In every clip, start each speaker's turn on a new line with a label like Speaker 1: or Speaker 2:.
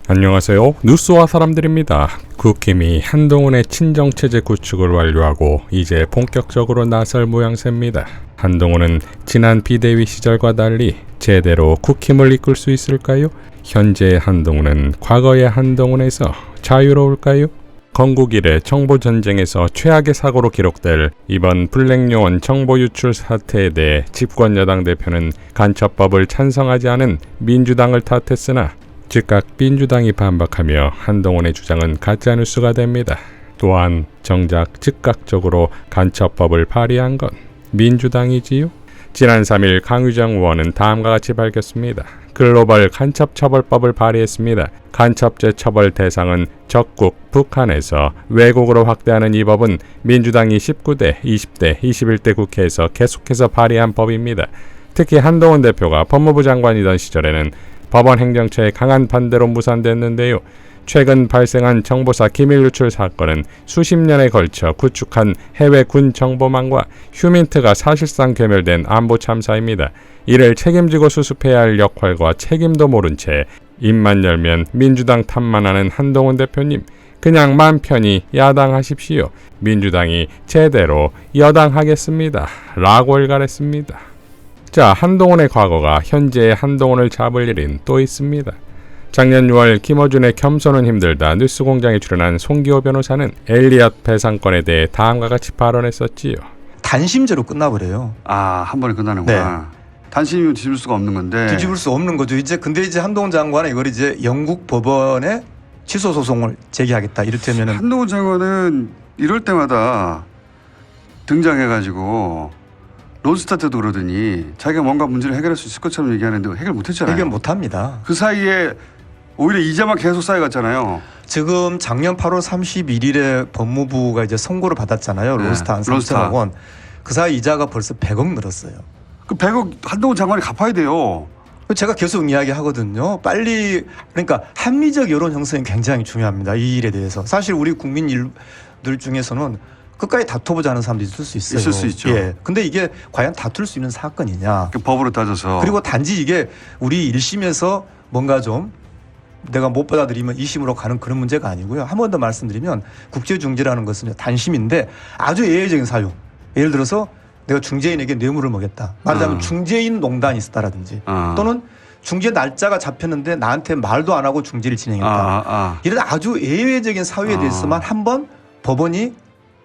Speaker 1: 안녕하세요. 뉴스와 사람들입니다. 국힘이 한동훈의 친정체제 구축을 완료하고 이제 본격적으로 나설 모양새입니다. 한동훈은 지난 비대위 시절과 달리 제대로 국힘을 이끌 수 있을까요? 현재의 한동훈은 과거의 한동훈에서 자유로울까요? 건국 이래 정보전쟁에서 최악의 사고로 기록될 이번 블랙요원 정보 유출 사태에 대해 집권 여당 대표는 간첩법을 찬성하지 않은 민주당을 탓했으나 즉각 민주당이 반박하며 한동훈의 주장은 가짜뉴스가 됩니다. 또한 정작 즉각적으로 간첩법을 발의한 건 민주당이지요? 지난 3일 강유정 의원은 다음과 같이 밝혔습니다. 글로벌 간첩처벌법을 발의했습니다. 간첩죄 처벌 대상은 적국 북한에서 외국으로 확대하는 이 법은 민주당이 19대, 20대, 21대 국회에서 계속해서 발의한 법입니다. 특히 한동훈 대표가 법무부 장관이던 시절에는 법원 행정처의 강한 반대로 무산됐는데요. 최근 발생한 정보사 기밀 유출 사건은 수십 년에 걸쳐 구축한 해외 군 정보망과 휴민트가 사실상 괴멸된 안보 참사입니다. 이를 책임지고 수습해야 할 역할과 책임도 모른 채 입만 열면 민주당 탓만 하는 한동훈 대표님, 그냥 맘 편히 야당하십시오. 민주당이 제대로 여당하겠습니다. 라고 일갈했습니다. 자, 한동훈의 과거가 현재의 한동훈을 잡을 일은 또 있습니다. 작년 6월 김어준의 겸손은 힘들다 뉴스공장에 출연한 송기호 변호사는 엘리엇 배상권에 대해 다음과 같이 발언했었지요.
Speaker 2: 단심제로 끝나버려요.
Speaker 3: 한 번에 끝나는구나. 네. 단심이면 뒤집을 수가 없는 건데.
Speaker 2: 뒤집을 수 없는 거죠. 근데 한동훈 장관은 이걸 이제 영국 법원에 취소 소송을 제기하겠다. 이를테면은
Speaker 3: 한동훈 장관은 이럴 때마다 등장해가지고 론스타 때도 그러더니 자기가 뭔가 문제를 해결할 수 있을 것처럼 얘기하는데 해결 못했잖아요.
Speaker 2: 해결 못합니다.
Speaker 3: 그 사이에 오히려 이자만 계속 쌓여갔잖아요.
Speaker 2: 지금 작년 8월 31일에 법무부가 이제 선고를 받았잖아요. 론스타 한 3천억 원. 그 사이 이자가 벌써 100억 늘었어요.
Speaker 3: 그 100억 한동훈 장관이 갚아야 돼요.
Speaker 2: 제가 계속 이야기하거든요. 빨리, 그러니까 합리적 여론 형성이 굉장히 중요합니다. 이 일에 대해서. 사실 우리 국민들 중에서는 끝까지 다퉈보자는 사람도 있을 수 있어요.
Speaker 3: 있을 수 있죠.
Speaker 2: 예. 근데 이게 과연 다툴 수 있는 사건이냐.
Speaker 3: 그 법으로 따져서.
Speaker 2: 그리고 단지 이게 우리 1심에서 뭔가 좀 내가 못 받아들이면 2심으로 가는 그런 문제가 아니고요. 한 번 더 말씀드리면 국제중재라는 것은 단심인데 아주 예외적인 사유. 예를 들어서 내가 중재인에게 뇌물을 먹였다. 말하자면 중재인 농단이 있었다라든지 또는 중재 날짜가 잡혔는데 나한테 말도 안 하고 중재를 진행했다. 이런 아주 예외적인 사유에 대해서만 한번 법원이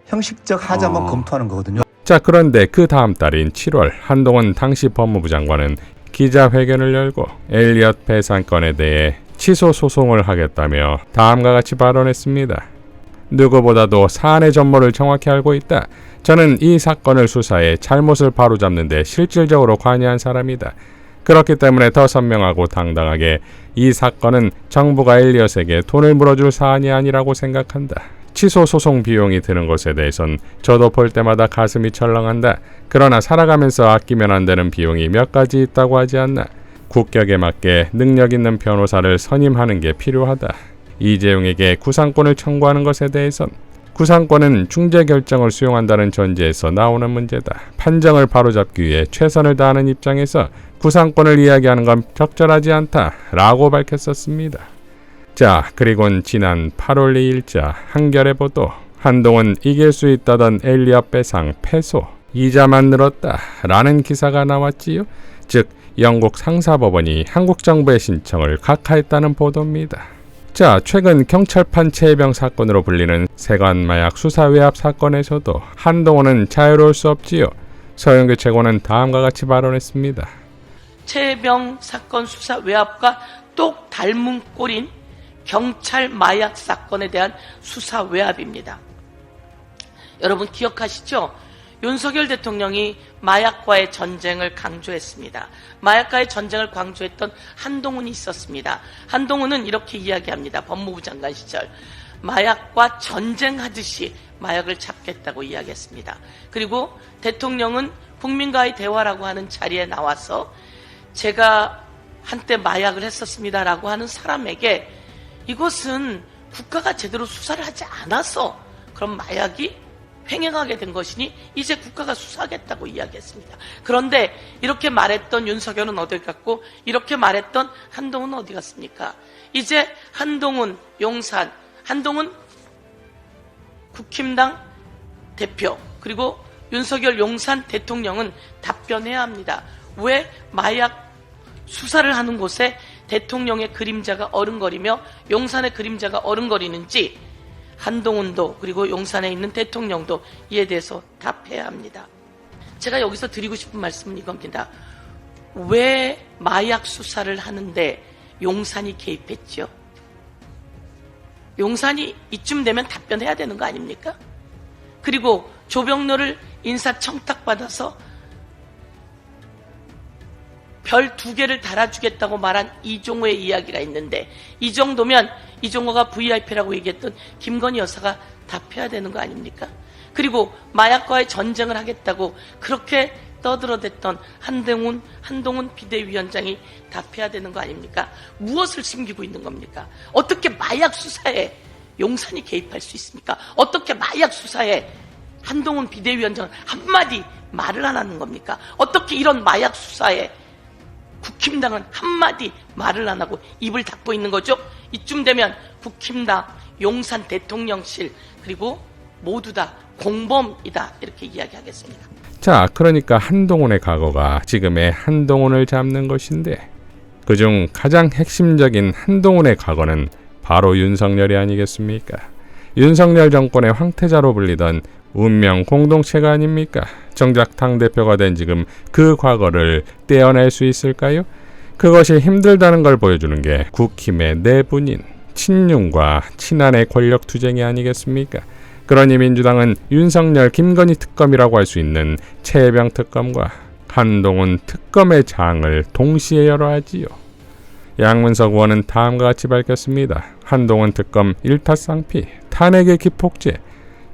Speaker 2: 형식적 하자만 검토하는 거거든요.
Speaker 1: 자, 그런데 그 다음 달인 7월 한동훈 당시 법무부 장관은 기자회견을 열고 엘리엇 배상권에 대해 취소 소송을 하겠다며 다음과 같이 발언했습니다. 누구보다도 사안의 전모를 정확히 알고 있다. 저는 이 사건을 수사해 잘못을 바로잡는 데 실질적으로 관여한 사람이다. 그렇기 때문에 더 선명하고 당당하게 이 사건은 정부가 엘리엇에게 돈을 물어줄 사안이 아니라고 생각한다. 취소 소송 비용이 드는 것에 대해선 저도 볼 때마다 가슴이 철렁한다. 그러나 살아가면서 아끼면 안 되는 비용이 몇 가지 있다고 하지 않나. 국격에 맞게 능력 있는 변호사를 선임하는 게 필요하다. 이재용에게 구상권을 청구하는 것에 대해선 구상권은 중재 결정을 수용한다는 전제에서 나오는 문제다. 판정을 바로잡기 위해 최선을 다하는 입장에서 구상권을 이야기하는 건 적절하지 않다. 라고 밝혔었습니다. 자, 그리고는 지난 8월 2일자 한겨레 보도 한동훈 이길 수 있다던 엘리엇 배상 패소 이자만 늘었다 라는 기사가 나왔지요. 즉 영국 상사법원이 한국 정부의 신청을 각하했다는 보도입니다. 자, 최근 경찰판 최혜병 사건으로 불리는 세관마약 수사 외압 사건에서도 한동훈은 자유로울 수 없지요. 서영교 최고는 다음과 같이 발언했습니다.
Speaker 4: 최혜병 사건 수사 외압과 똑 닮은 꼴인 경찰 마약 사건에 대한 수사 외압입니다. 여러분 기억하시죠? 윤석열 대통령이 마약과의 전쟁을 강조했습니다. 마약과의 전쟁을 강조했던 한동훈이 있었습니다. 한동훈은 이렇게 이야기합니다. 법무부 장관 시절 마약과 전쟁하듯이 마약을 잡겠다고 이야기했습니다. 그리고 대통령은 국민과의 대화라고 하는 자리에 나와서 제가 한때 마약을 했었습니다라고 하는 사람에게 이것은 국가가 제대로 수사를 하지 않아서 그런 마약이 횡행하게 된 것이니 이제 국가가 수사하겠다고 이야기했습니다. 그런데 이렇게 말했던 윤석열은 어디 갔고 이렇게 말했던 한동훈은 어디 갔습니까? 이제 한동훈 용산, 한동훈 국힘당 대표 그리고 윤석열 용산 대통령은 답변해야 합니다. 왜 마약 수사를 하는 곳에 대통령의 그림자가 어른거리며 용산의 그림자가 어른거리는지 한동훈도 그리고 용산에 있는 대통령도 이에 대해서 답해야 합니다. 제가 여기서 드리고 싶은 말씀은 이겁니다. 왜 마약 수사를 하는데 용산이 개입했죠? 용산이 이쯤 되면 답변해야 되는 거 아닙니까? 그리고 조병로를 인사청탁받아서 별 2개를 달아주겠다고 말한 이종호의 이야기가 있는데 이 정도면 이종호가 VIP라고 얘기했던 김건희 여사가 답해야 되는 거 아닙니까? 그리고 마약과의 전쟁을 하겠다고 그렇게 떠들어댔던 한동훈 비대위원장이 답해야 되는 거 아닙니까? 무엇을 숨기고 있는 겁니까? 어떻게 마약 수사에 용산이 개입할 수 있습니까? 어떻게 마약 수사에 한동훈 비대위원장은 한마디 말을 안 하는 겁니까? 어떻게 이런 마약 수사에 국힘당은 한마디 말을 안 하고 입을 닫고 있는 거죠? 이쯤 되면 국힘당, 용산 대통령실 그리고 모두 다 공범이다 이렇게 이야기하겠습니다.
Speaker 1: 자, 그러니까 한동훈의 과거가 지금의 한동훈을 잡는 것인데 그중 가장 핵심적인 한동훈의 과거는 바로 윤석열이 아니겠습니까? 윤석열 정권의 황태자로 불리던 운명 공동체가 아닙니까? 정작 당대표가 된 지금 그 과거를 떼어낼 수 있을까요? 그것이 힘들다는 걸 보여주는 게 국힘의 내분인 친윤과 친한의 권력 투쟁이 아니겠습니까? 그러니 민주당은 윤석열 김건희 특검이라고 할 수 있는 최혜병 특검과 한동훈 특검의 장을 동시에 열어야 하지요. 양문석 의원은 다음과 같이 밝혔습니다. 한동훈 특검 일타쌍피, 탄핵의 기폭제,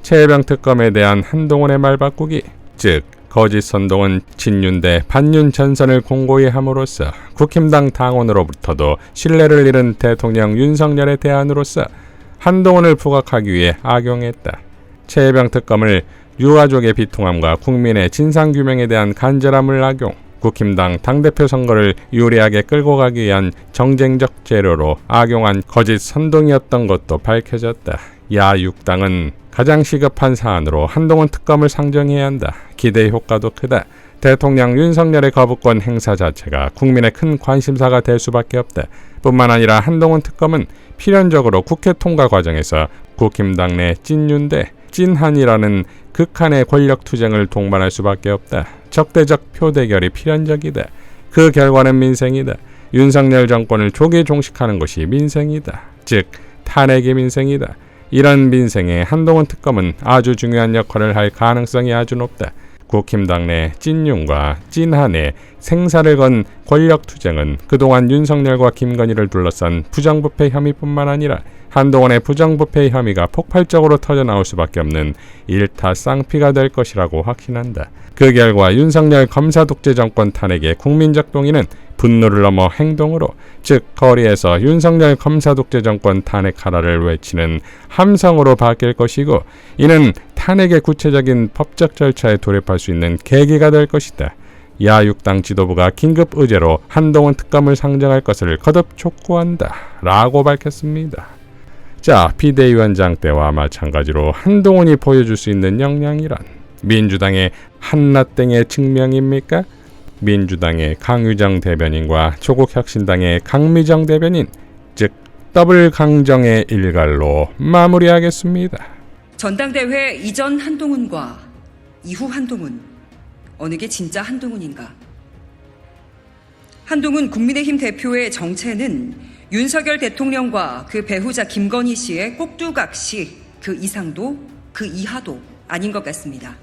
Speaker 1: 최혜병 특검에 대한 한동훈의 말 바꾸기, 즉 거짓 선동은 친윤 대 반윤 전선을 공고히 함으로써 국힘당 당원으로부터도 신뢰를 잃은 대통령 윤석열의 대안으로서 한동훈을 부각하기 위해 악용했다. 최혜병 특검을 유가족의 비통함과 국민의 진상규명에 대한 간절함을 악용, 국힘당 당대표 선거를 유리하게 끌고 가기 위한 정쟁적 재료로 악용한 거짓 선동이었던 것도 밝혀졌다. 야6당은 가장 시급한 사안으로 한동훈 특검을 상정해야 한다. 기대 효과도 크다. 대통령 윤석열의 거부권 행사 자체가 국민의 큰 관심사가 될 수밖에 없다. 뿐만 아니라 한동훈 특검은 필연적으로 국회 통과 과정에서 국힘당 내 찐윤대 찐한이라는 극한의 권력 투쟁을 동반할 수밖에 없다. 적대적 표대결이 필연적이다. 그 결과는 민생이다. 윤석열 정권을 조기 종식하는 것이 민생이다. 즉 탄핵의 민생이다. 이런 민생에 한동훈 특검은 아주 중요한 역할을 할 가능성이 아주 높다. 국힘당 내 찐윤과 찐한의 생사를 건 권력투쟁은 그동안 윤석열과 김건희를 둘러싼 부정부패 혐의뿐만 아니라 한동훈의 부정부패 혐의가 폭발적으로 터져나올 수밖에 없는 일타쌍피가 될 것이라고 확신한다. 그 결과 윤석열 검사독재 정권 탄핵의 국민적 동의는 분노를 넘어 행동으로, 즉 거리에서 윤석열 검사독재 정권 탄핵하라를 외치는 함성으로 바뀔 것이고, 이는 탄핵의 구체적인 법적 절차에 돌입할 수 있는 계기가 될 것이다. 야6당 지도부가 긴급 의제로 한동훈 특검을 상정할 것을 거듭 촉구한다 라고 밝혔습니다. 자, 비대위원장 때와 마찬가지로 한동훈이 보여줄 수 있는 역량이란 민주당의 한라땡의 증명입니까? 민주당의 강유정 대변인과 조국혁신당의 강미정 대변인, 즉 더블 강정의 일갈로 마무리하겠습니다.
Speaker 5: 전당대회 이전 한동훈과 이후 한동훈, 어느 게 진짜 한동훈인가? 한동훈 국민의힘 대표의 정체는 윤석열 대통령과 그 배후자 김건희 씨의 꼭두각시, 그 이상도 그 이하도 아닌 것 같습니다.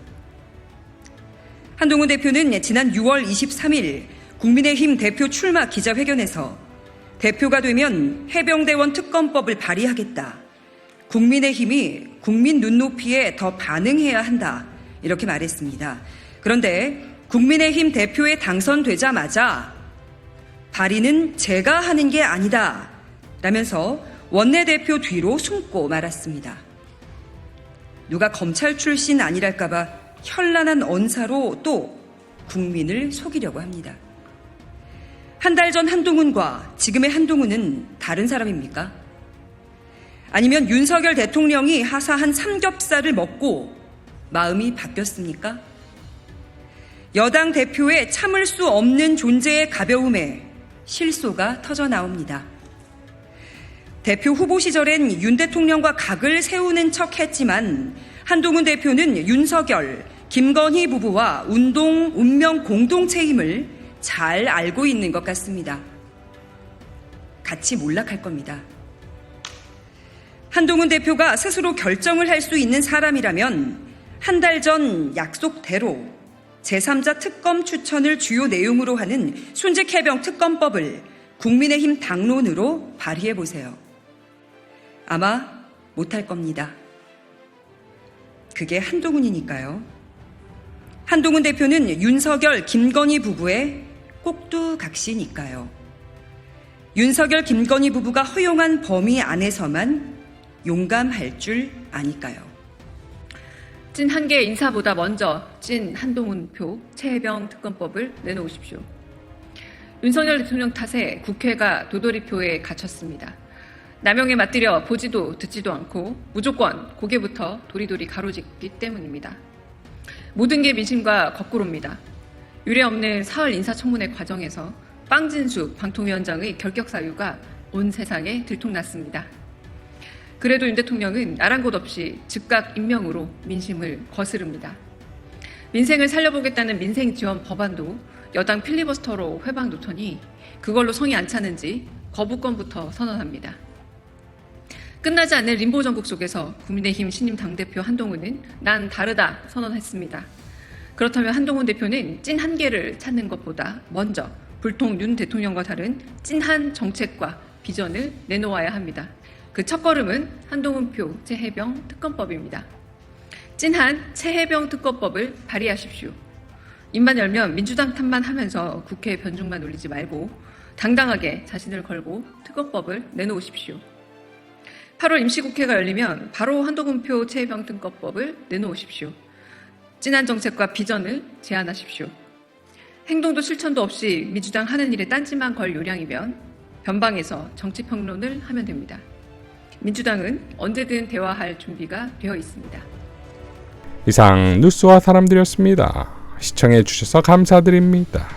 Speaker 5: 한동훈 대표는 지난 6월 23일 국민의힘 대표 출마 기자회견에서 대표가 되면 해병대원 특검법을 발의하겠다. 국민의힘이 국민 눈높이에 더 반응해야 한다. 이렇게 말했습니다. 그런데 국민의힘 대표에 당선되자마자 발의는 제가 하는 게 아니다. 라면서 원내대표 뒤로 숨고 말았습니다. 누가 검찰 출신 아니랄까봐 현란한 언사로 또 국민을 속이려고 합니다. 한 달 전 한동훈과 지금의 한동훈은 다른 사람입니까? 아니면 윤석열 대통령이 하사한 삼겹살을 먹고 마음이 바뀌었습니까? 여당 대표의 참을 수 없는 존재의 가벼움에 실소가 터져 나옵니다. 대표 후보 시절엔 윤 대통령과 각을 세우는 척 했지만 한동훈 대표는 윤석열, 김건희 부부와 운명 공동체임을 잘 알고 있는 것 같습니다. 같이 몰락할 겁니다. 한동훈 대표가 스스로 결정을 할 수 있는 사람이라면 한 달 전 약속대로 제3자 특검 추천을 주요 내용으로 하는 순직해병 특검법을 국민의힘 당론으로 발의해 보세요. 아마 못할 겁니다. 그게 한동훈이니까요. 한동훈 대표는 윤석열, 김건희 부부의 꼭두각시니까요. 윤석열, 김건희 부부가 허용한 범위 안에서만 용감할 줄 아니까요.
Speaker 6: 찐 한 개 인사보다 먼저 찐 한동훈 표 최혜병 특검법을 내놓으십시오. 윤석열 대통령 탓에 국회가 도돌이표에 갇혔습니다. 남용에 맞들여 보지도 듣지도 않고 무조건 고개부터 도리도리 가로짓기 때문입니다. 모든 게 민심과 거꾸로입니다. 유례없는 사흘 인사청문회 과정에서 빵진수 방통위원장의 결격 사유가 온 세상에 들통났습니다. 그래도 윤 대통령은 아랑곳 없이 즉각 임명으로 민심을 거스릅니다. 민생을 살려보겠다는 민생지원 법안도 여당 필리버스터로 회방 놓더니 그걸로 성이 안 차는지 거부권부터 선언합니다. 끝나지 않는 림보 전국 속에서 국민의힘 신임 당대표 한동훈은 난 다르다 선언했습니다. 그렇다면 한동훈 대표는 찐 한 개를 찾는 것보다 먼저 불통 윤 대통령과 다른 찐한 정책과 비전을 내놓아야 합니다. 그 첫걸음은 한동훈표 최혜병 특검법입니다. 찐한 최혜병 특검법을 발의하십시오. 입만 열면 민주당 탓만 하면서 국회 변죽만 올리지 말고 당당하게 자신을 걸고 특검법을 내놓으십시오. 8월 임시국회가 열리면 바로 한동훈표 최혜병 특검법을 내놓으십시오. 찐한 정책과 비전을 제안하십시오. 행동도 실천도 없이 민주당 하는 일에 딴지만 걸 요량이면 변방에서 정치평론을 하면 됩니다. 민주당은 언제든 대화할 준비가 되어 있습니다.
Speaker 1: 이상 뉴스와 사람들이었습니다. 시청해 주셔서 감사드립니다.